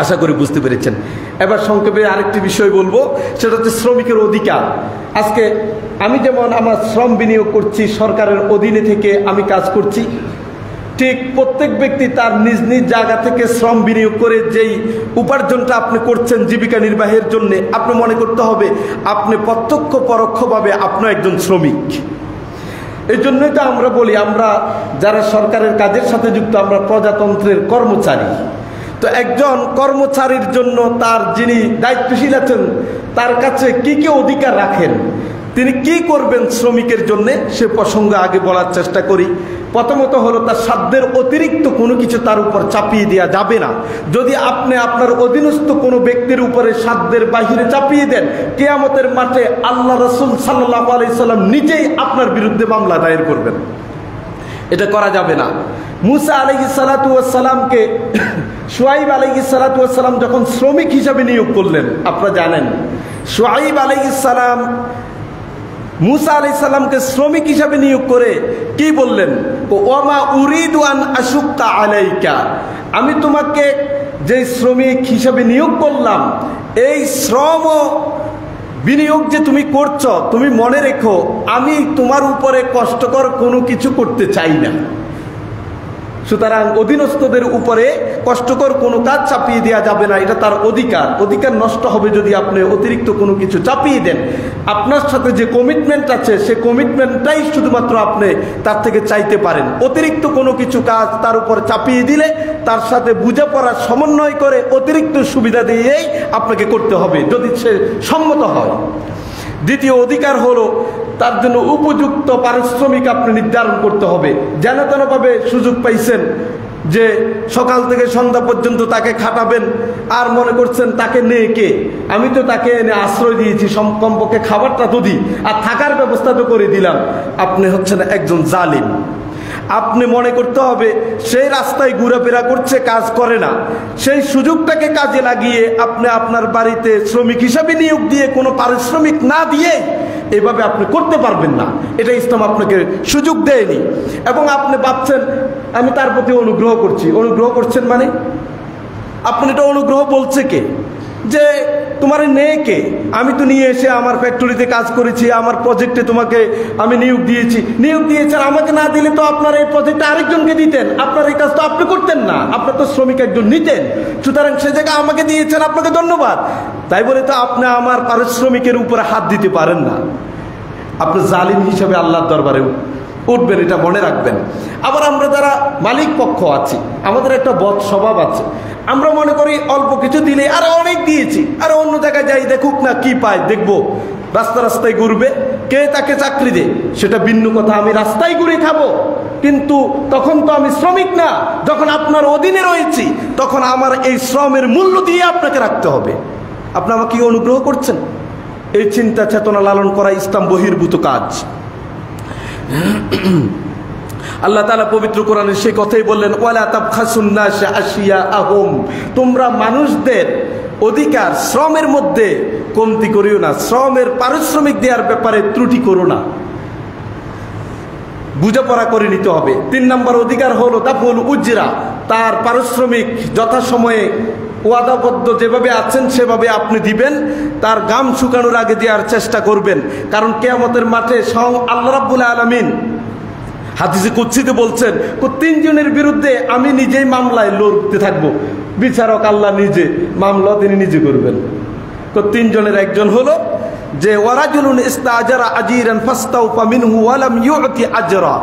আশা করি বুঝতে পেরেছেন। এবার সংক্ষেপে আরেকটি বিষয় বলবো, সেটা হচ্ছে শ্রমিকের অধিকার। আজকে আমি যেমন আমার শ্রম বিনিয়োগ করছি, সরকারের অধীনে থেকে আমি কাজ করছি, ঠিক প্রত্যেক ব্যক্তি তার নিজ নিজ জায়গা থেকে শ্রম বিনিয়োগ করে যেই উপার্জনটা আপনি করছেন জীবিকা নির্বাহের জন্য, আপনি মনে করতে হবে আপনি প্রত্যক্ষ পরোক্ষভাবে আপনি একজন শ্রমিক। এই জন্যই তো আমরা বলি, আমরা যারা সরকারের কাজের সাথে যুক্ত, আমরা প্রজাতন্ত্রের কর্মচারী। তো একজন কর্মচারীর জন্য তার যিনি দায়িত্বশীল আছেন তার কাছে কি কি অধিকার রাখেন, তিনি কি করবেন শ্রমিকের জন্য, সে প্রসঙ্গে আগে বলার চেষ্টা করি। প্রথমত হলো তার সাধ্যের অতিরিক্ত কোনো কিছু তার উপর চাপিয়ে দেওয়া যাবে না। যদি আপনি আপনার অধীনস্থ কোনো ব্যক্তির উপরে সাধ্যের বাহিরে চাপিয়ে দেন, কিয়ামতের মাঠে আল্লাহ রাসূল সাল্লাল্লাহু আলাইহি সাল্লাম নিজেই আপনার বিরুদ্ধে মামলা দায়ের করবেন। এটা করা যাবে না। মুসা আলাইহিস সালাতু ওয়াস সালামকে শুআইব আলাইহিস সালাতু ওয়াস সালাম যখন শ্রমিক হিসাবে নিয়োগ করলেন, আপনারা জানেন শুআইব আলাইহিস সালাম মুসা আলাইহিস সালামকে শ্রমিক হিসাবে নিয়োগ করে কি বললেন, ওয়ামা উরিদু আন আশুক্কা আলাইকা, আমি তোমাকে যে শ্রমিক হিসাবে নিয়োগ করলাম, এই শ্রম বিনিয়োগ যে তুমি করছো, তুমি মনে রেখো আমি তোমার উপরে কষ্টকর কোনো কিছু করতে চাই না। সুতরাং অধীনস্থদের উপরে কষ্টকর কোনো কাজ চাপিয়ে দেওয়া যাবে না, এটা তার অধিকার। অধিকার নষ্ট হবে যদি আপনি অতিরিক্ত কোনো কিছু চাপিয়ে দেন। আপনার সাথে যে কমিটমেন্ট আছে সে কমিটমেন্টটাই শুধুমাত্র আপনি তার থেকে চাইতে পারেন। অতিরিক্ত কোনো কিছু কাজ তার উপর চাপিয়ে দিলে তার সাথে বোঝাপড়ার সমন্বয় করে অতিরিক্ত সুবিধা দিয়েই আপনাকে করতে হবে, যদি সে সম্মত হয়। দ্বিতীয় অধিকার হলো তার জন্য উপযুক্ত পারিশ্রমিক আপনি নির্ধারণ করতে হবে। যেন তেনভাবে সুযোগ পাইছেন যে সকাল থেকে সন্ধ্যা পর্যন্ত তাকে খাটাবেন, আর মনে করছেন তাকে নিয়ে কে, আমি তো তাকে এনে আশ্রয় দিয়েছি, কমপক্ষে খাবারটা তো দিই আর থাকার ব্যবস্থা তো করে দিলাম, আপনি হচ্ছেন একজন জালিম। আপনি মনে করতে হবে সেই রাস্তায় ঘোরাফেরা করছে, কাজ করে না, সেই সুযোগটাকে কাজে লাগিয়ে আপনি আপনার বাড়িতে শ্রমিক হিসাবে নিয়োগ দিয়ে কোনো পারিশ্রমিক না দিয়ে এভাবে আপনি করতে পারবেন না। এটা ইসলাম আপনাকে সুযোগ দেয়নি। এবং আপনি ভাবছেন আমি তার প্রতি অনুগ্রহ করছি। অনুগ্রহ করছেন মানে আপনি এটা অনুগ্রহ বলছে কে, যে তোমার নেই কে, আমি তো নিয়ে এসে আমার ফ্যাক্টরিতে কাজ করেছি, আমার প্রজেক্টে তোমাকে আমি নিয়োগ দিয়েছেন, আমাকে না দিলে তো আপনার এই প্রজেক্টে আরেকজনকে দিতেন, আপনার এই কাজ তো আপনি করতেন না, আপনার তো শ্রমিক একজন নিতেন, সুতরাং সে জায়গায় আমাকে দিয়েছেন, আপনাকে ধন্যবাদ। তাই বলে তো আপনি আমার পারিশ্রমিকের উপরে হাত দিতে পারেন না। আপনি জালিম হিসেবে আল্লাহর দরবারে উঠবেন, এটা মনে রাখবেন। আবার আমরা যারা মালিক পক্ষ আছি, আমাদের একটা বদ স্বভাব আছে, আমরা মনে করি অল্প কিছু দিলে আরো অনেক দিয়েছি, আর অন্য জায়গায় যাই দেখুক না কি পায়, দেখবো রাস্তায় ঘুরবে, কে তাকে চাকরি দেয় সেটা ভিন্ন কথা, আমি রাস্তায় ঘুরে খাবো, কিন্তু তখন তো আমি শ্রমিক না। যখন আপনার অধীনে রয়েছি তখন আমার এই শ্রমের মূল্য দিয়ে আপনাকে রাখতে হবে। আপনি আমাকে কি অনুগ্রহ করছেন? এই চিন্তা চেতনা লালন করা ইসলাম বহির্ভূত কাজ। আল্লাহ তাআলা পবিত্র কোরআনে সেই কথাই বললেন, ওয়ালা তাবখাসুন নাস আশিয়াআহুম, তোমরা মানুষদের অধিকার শ্রমের মধ্যে কমতি করিও না, শ্রমের পারিশ্রমিক দেওয়ার ব্যাপারে ত্রুটি করো না, বুঝাপড়া করে নিতে হবে। 3 নম্বর অধিকার হলো দাফুল উজরা, তার পারিশ্রমিক যথাসময়ে ওয়াদাবদ্ধ যেভাবে আছেন সেভাবে আপনি দিবেন, তার গাম শুকানোর আগে দেওয়ার চেষ্টা করবেন। কারণ কিয়ামতের মাঠে স্বয়ং আল্লাহ রাব্বুল আলামিন হাদিসে কুদসিতে বলছেন, 3 জনের বিরুদ্ধে আমি নিজেই মামলায় লড়তে থাকবো, বিচারক আল্লাহ নিজে, মামলা তিনি নিজে করবেন। 3 জনের একজন হলো যে ওয়ারাজুলুন ইস্তাজারা আজিরান ফাস্তাওফা মিনহু ওয়া লাম ইউতি আজরা,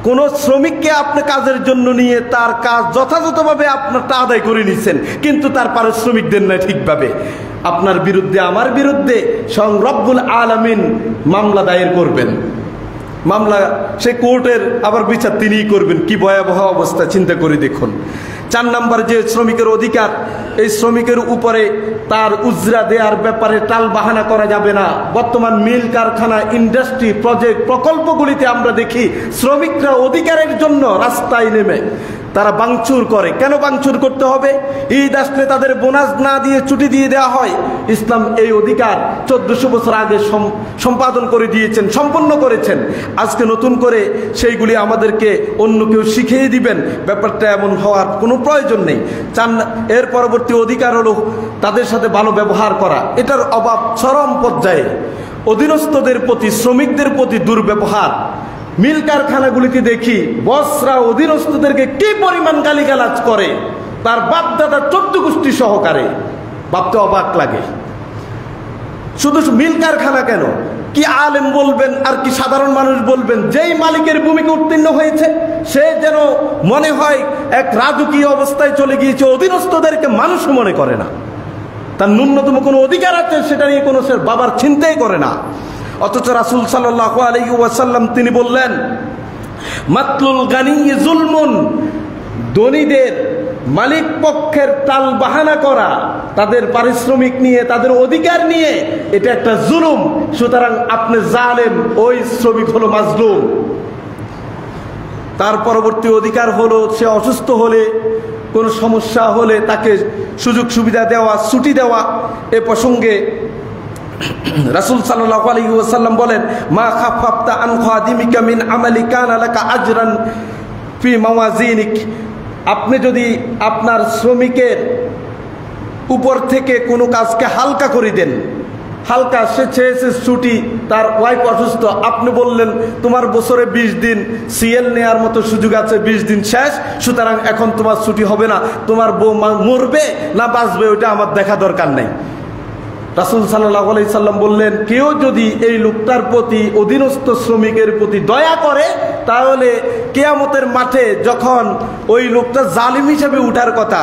কোন শ্রমিককে আপনি কাজের জন্য নিয়ে তার কাজ যথাযথভাবে আপনারটা আদায় করে নিছেন, কিন্তু তার পারিশ্রমিক দেন না ঠিকভাবে, আপনার বিরুদ্ধে আমার বিরুদ্ধে স্বয়ং রব্বুল আলামিন মামলা দায়ের করবেন। মামলা সে কোর্টের আবার বিচার তিনিই করবেন। কি ভয়াবহ অবস্থা চিন্তা করে দেখুন। 4 নম্বর যে শ্রমিকের অধিকার, এই শ্রমিকের উপরে তার উজরা দেওয়ার ব্যাপারে টাল বাহানা করা যাবে না। বর্তমান মিল কারখানা, ইন্ডাস্ট্রি, প্রজেক্ট, প্রকল্পগুলিতে আমরা দেখি শ্রমিকরা অধিকারের জন্য রাস্তায় নেমে তারা ভাঙচুর করে। কেন ভাঙচুর করতে হবে? ঈদ আসলে তাদের বোনাস না দিয়ে ছুটি দিয়ে দেওয়া হয়। ইসলাম এই অধিকার 1400 বছর আগে সম্পাদন করে দিয়েছেন, সম্পন্ন করেছেন। আজকে নতুন করে সেইগুলি আমাদেরকে অন্য কেউ শিখিয়ে দিবেন, ব্যাপারটা এমন হওয়ার কোনো প্রয়োজন নেই। এর পরবর্তী অধিকার হলো তাদের সাথে ভালো ব্যবহার করা। এটার অভাব চরম পর্যায়ে। অধীনস্থদের প্রতি, শ্রমিকদের প্রতি দুর্ব্যবহার। মিল কারখানাগুলিতে দেখি বসরা অধীনস্থদেরকে কি পরিমাণ গালিগালাজ করে, তার বাপদাদা 14 গোষ্ঠী সহকারে। ভাবতে অবাক লাগে। শুধু মিল কারখানা কেন, কি আলেম বলবেন আর কি সাধারণ মানুষ বলবেন, যেই মালিকের ভূমিকা উত্তীর্ণ হয়েছে সে যেন মনে হয় এক রাজকীয় অবস্থায় চলে গিয়েছে, অধীনস্থদেরকে মানুষ মনে করে না। তার ন্যূনতম কোনো অধিকার আছে সেটা নিয়ে কোনো সে বাবার চিন্তাই করে না। অথচ রাসূল সাল্লাল্লাহু আলাইহি ওয়াসাল্লাম তিনি বললেন, মাতলুল গানি জুলমুন, ধনীদের মালিক পক্ষের তাল বাহানা করা, তাদের পারিশ্রমিক নিয়ে, তাদের অধিকার নিয়ে, এটা একটা জুলুম। সুতরাং আপনি জালেম, ওই শ্রমিক হলো মাজলুম। তার পরবর্তী অধিকার হলো সে অসুস্থ হলে, কোনো সমস্যা হলে তাকে সুযোগ সুবিধা দেওয়া, ছুটি দেওয়া। এ প্রসঙ্গে রাসূল সাল্লাল্লাহু আলাইহি ওয়াসাল্লাম বলেন, মা খাফাফতা আন খাদিমিকা মিন আমালি কানা লাকা আজরান ফি মাওয়াজিনিক। আপনি যদি আপনার শ্রমিকের উপর থেকে কোনো কাজকে হালকা করে দেন, হালকা, সে চেয়েছে ছুটি, তার ওয়াইফ অসুস্থ, আপনি বললেন তোমার বছরে 20 দিন সিএল নেওয়ার মতো সুযোগ আছে, 20 দিন শেষ, সুতরাং এখন তোমার ছুটি হবে না, তোমার বউ মরবে না বাঁচবে ওইটা আমার দেখা দরকার নেই। রাসূল সাল্লাল্লাহু আলাইহি সাল্লাম বললেন, কেউ যদি এই লোকটার প্রতি, অধীনস্থ শ্রমিকের প্রতি দয়া করে, তাহলে কিয়ামতের মাঠে যখন ওই লোকটা জালিম হিসেবে উঠার কথা,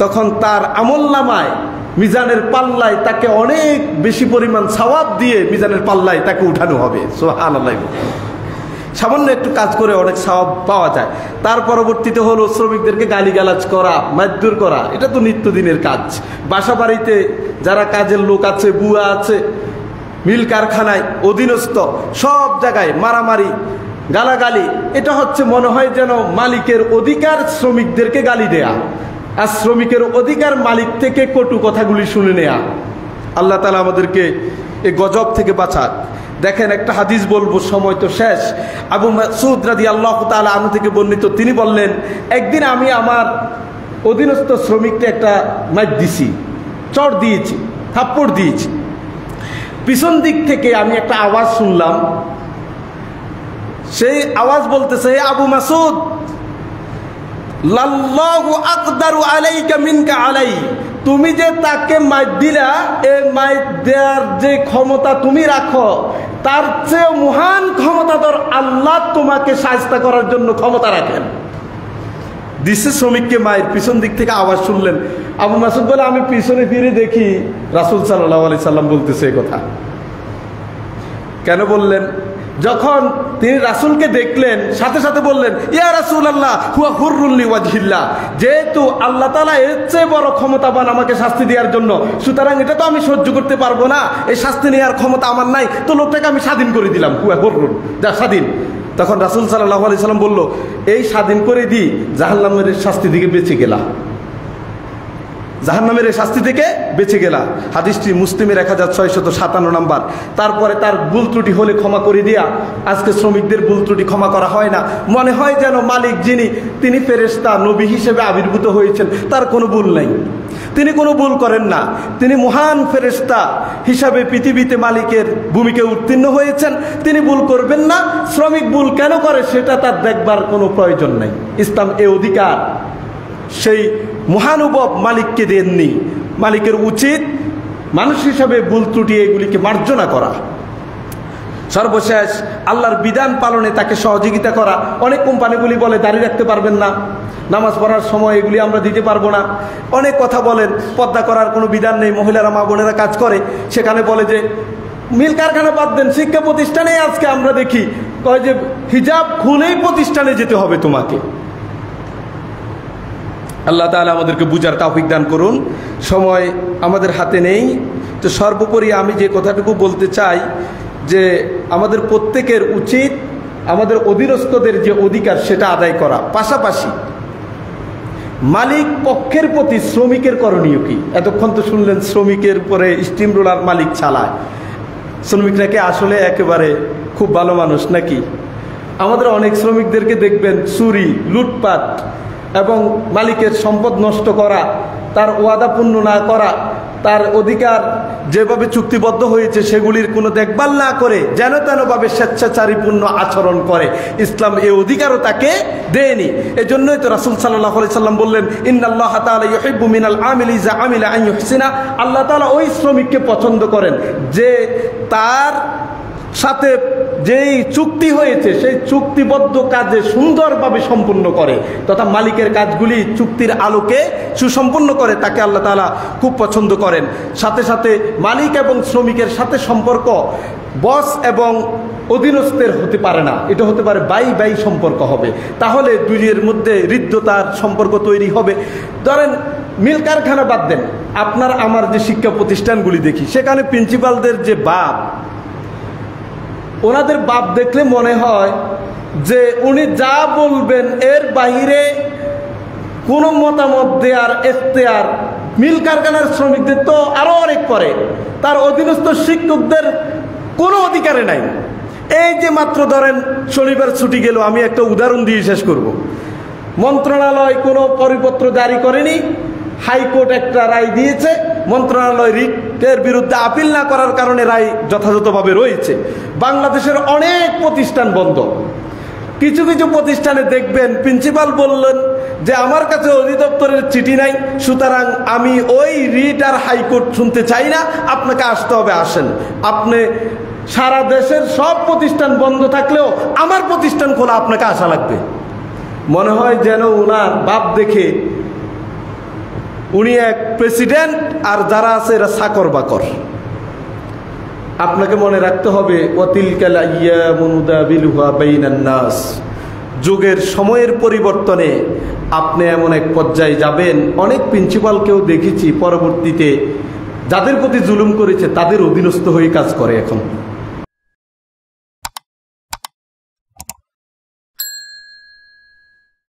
তখন তার আমলনামায়, মিজানের পাল্লায় তাকে অনেক বেশি পরিমাণ সওয়াব দিয়ে মিজানের পাল্লায় তাকে উঠানো হবে। সুবহানাল্লাহ। সামান্য একটু কাজ করে অনেক সওয়াব পাওয়া যায়। তার পরবর্তীতে হলো শ্রমিকদেরকে গালিগালাজ করা, মারধর করা। এটা তো নিত্যদিনের কাজ। বাসা বাড়িতে যারা কাজের লোক আছে, বুয়া আছে, মিল কারখানায় অধীনস্থ, সব জায়গায় মারামারি, গালাগালি। এটা হচ্ছে মনে হয় যেন মালিকের অধিকার শ্রমিকদেরকে গালি দেয়া, আর শ্রমিকের অধিকার মালিক থেকে কটু কথাগুলি শুনে নেয়া। আল্লাহ তাআলা আমাদেরকে এই গজব থেকে বাঁচাক। দেখেন, একটা হাদিস বলবো, সময় তো শেষ। আবু মাসউদ রাদিয়াল্লাহু তাআলা আনহু থেকে বর্ণিত, তিনি বললেন, একদিন আমি আমার অধীনস্থ শ্রমিককে একটা মাইর দিছি, চড় দিয়েছি, থাপ্পড় দিয়েছি। পিছন দিক থেকে আমি একটা আওয়াজ শুনলাম। সেই আওয়াজ বলতেছে, আবু মাসউদ, লাল্লাহু আকদারু আলাইকা মিনকা আলাই। তুমি যে তাকে মাইর দিলা, এই মাইর দেওয়ার যে ক্ষমতা তুমি রাখো, তার চেয়ে মহান ক্ষমতাধর আল্লাহ তোমাকে শায়েস্তা করার জন্য ক্ষমতা রাখেন। দিছে শ্রমিককে মায়ের, পিছন দিক থেকে আওয়াজ শুনলেন। আবু মাসউদ বলে, আমি পিছনে ফিরে দেখি রাসূল সাল্লাল্লাহু আলাইহি সাল্লাম বলতেছে এই কথা। কেন বললেন? যখন তিনি রাসূলকে দেখলেন, সাথে সাথে বললেন, ইয়া রাসূলুল্লাহ হুয়া হুররুল লিওয়াজহিল্লাহ, যেহেতু আল্লাহ তাআলা এর চেয়ে বড় ক্ষমতাবান আমাকে শাস্তি দেওয়ার জন্য, সুতরাং এটা তো আমি সহ্য করতে পারবো না, এই শাস্তি নেওয়ার ক্ষমতা আমার নাই, তো লোকটাকে আমি স্বাধীন করে দিলাম, হুয়া হুররুল, যা স্বাধীন। তখন রাসূল সাল্লাল্লাহু আলাইহি সাল্লাম বলল, এই স্বাধীন করে দিই, জাহান্নামের শাস্তি থেকে বেঁচে গেলা, জাহান্নামের শাস্তি থেকে বেঁচে গেলা। হাদিসটি মুসলিমের 1657 নাম্বার। তারপরে তার ভুল ত্রুটি হলে ক্ষমা করে দিয়া। আজকে শ্রমিকদের ভুল ত্রুটি ক্ষমা করা হয় না। মনে হয় যেন মালিক যিনি, তিনি ফেরেশতা, নবী হিসেবে আবির্ভূত হয়েছেন, তার কোনো ভুল নাই, তিনি কোনো ভুল করেন না। তিনি মহান ফেরেশতা হিসাবে পৃথিবীতে মালিকের ভূমিকায় উত্তীর্ণ হয়েছেন, তিনি ভুল করবেন না। শ্রমিক ভুল কেন করে সেটা তার দেখবার কোনো প্রয়োজন নাই। ইসলাম এ অধিকার সেই মহানুভব মালিককে দেননি। মালিকের উচিত মানুষ হিসাবে ভুল ত্রুটি এগুলিকে মার্জনা করা। সর্বশেষ আল্লাহর বিধান পালনে তাকে সহযোগিতা করা। অনেক কোম্পানিগুলি বলে দাঁড়িয়ে রাখতে পারবেন না, নামাজ পড়ার সময় এগুলি আমরা দিতে পারবো না, অনেক কথা বলেন, পর্দা করার কোনো বিধান নেই, মহিলারা মা বোনেরা কাজ করে, সেখানে বলে যে মিল কারখানা বাদ দেন, শিক্ষা প্রতিষ্ঠানে আজকে আমরা দেখি কয় যে হিজাব খুলেই প্রতিষ্ঠানে যেতে হবে তোমাকে। আল্লাহ তাআলা আমাদেরকে বুঝার তৌফিক দান করুন। সময় আমাদের হাতে নেই, তো সর্বোপরি আমি যে কথাটুকু বলতে চাই যে আমাদের প্রত্যেকের উচিত আমাদের অধীনস্থদের যে অধিকার সেটা আদায় করা, পাশাপাশি মালিক পক্ষের প্রতি শ্রমিকের করণীয় কি? এতক্ষণ তো শুনলেন শ্রমিকের পরে স্টিম রোলার মালিক চালায়, শ্রমিকরা কি আসলে একেবারে খুব ভালো মানুষ নাকি? আমাদের অনেক শ্রমিকদেরকে দেখবেন চুরি, লুটপাট এবং মালিকের সম্পদ নষ্ট করা, তার ওয়াদা পূর্ণ না করা, তার অধিকার যেভাবে চুক্তিবদ্ধ হয়েছে সেগুলির কোনো দেখভাল না করে যেন তেনভাবে স্বেচ্ছাচারীপূর্ণ আচরণ করে। ইসলাম এই অধিকারও তাকে দেয়নি। এজন্যই তো রাসূল সাল্লাল্লাহু আলাইহি সাল্লাম বললেন, ইন্নাল্লাহ তাআলা ইউহিব্বু মিনাল আমিলি ইযা আমিলা আন ইউহসিনা। আল্লাহ তাআলা ওই শ্রমিককে পছন্দ করেন যে তার সাথে যেই চুক্তি হয়েছে সেই চুক্তিবদ্ধ কাজে সুন্দরভাবে সম্পূর্ণ করে, তথা মালিকের কাজগুলি চুক্তির আলোকে সুসম্পন্ন করে, তাকে আল্লাহ তাআলা খুব পছন্দ করেন। সাথে সাথে মালিক এবং শ্রমিকের সাথে সম্পর্ক বস এবং অধীনস্থের হতে পারে না, এটা হতে পারে বাই বাই সম্পর্ক হবে। তাহলে দুইয়ের মধ্যে হৃদ্যতার সম্পর্ক তৈরি হবে। ধরেন মিল কারখানা বাদ দেন, আপনার আমার যে শিক্ষা প্রতিষ্ঠানগুলি দেখি সেখানে প্রিন্সিপালদের যে বাপ, ওনাদের বাপ দেখলে মনে হয় যে উনি যা বলবেন এর বাহিরে কোনো মতামত দেওয়ার এখতিয়ার মিল কারখানার শ্রমিকদের তো আরো অনেক পরে, তার অধীনস্থ শিক্ষকদের কোনো অধিকারে নাই। এই যে মাত্র ধরেন শনিবার ছুটি গেল, আমি একটা উদাহরণ দিয়ে শেষ করব। মন্ত্রণালয় কোনো পরিপত্র জারি করেনি, হাইকোর্ট একটা রায় দিয়েছে, মন্ত্রণালয় রিটের বিরুদ্ধে আপিল না করার কারণে রায় যথাযথভাবে রয়েছে। বাংলাদেশের অনেক প্রতিষ্ঠান বন্ধ। কিছু কিছু প্রতিষ্ঠানে দেখবেন প্রিন্সিপাল বললেন যে আমার কাছে অধিদপ্তরের চিঠি নাই, সুতরাং আমি ওই রিট আর হাইকোর্ট শুনতে চাই না, আপনাকে আসতে হবে, আসেন। আপনি সারা দেশের সব প্রতিষ্ঠান বন্ধ থাকলেও আমার প্রতিষ্ঠান খোলা, আপনাকে আসা লাগবে। মনে হয় যেন ওনার বাপ দেখে উনি এক প্রেসিডেন্ট আর যারা আছে এরা চাকর বাকর। আপনাকে মনে রাখতে হবে, ওয়াতিলকাল আইয়ামু নুদাবিলুহা বাইনান নাস, যুগের সময়ের পরিবর্তনে আপনি এমন এক পর্যায়ে যাবেন, অনেক প্রিন্সিপালকেও দেখেছি পরবর্তীতে যাদের প্রতি জুলুম করেছে তাদের অধীনস্থ হয়ে কাজ করে এখন।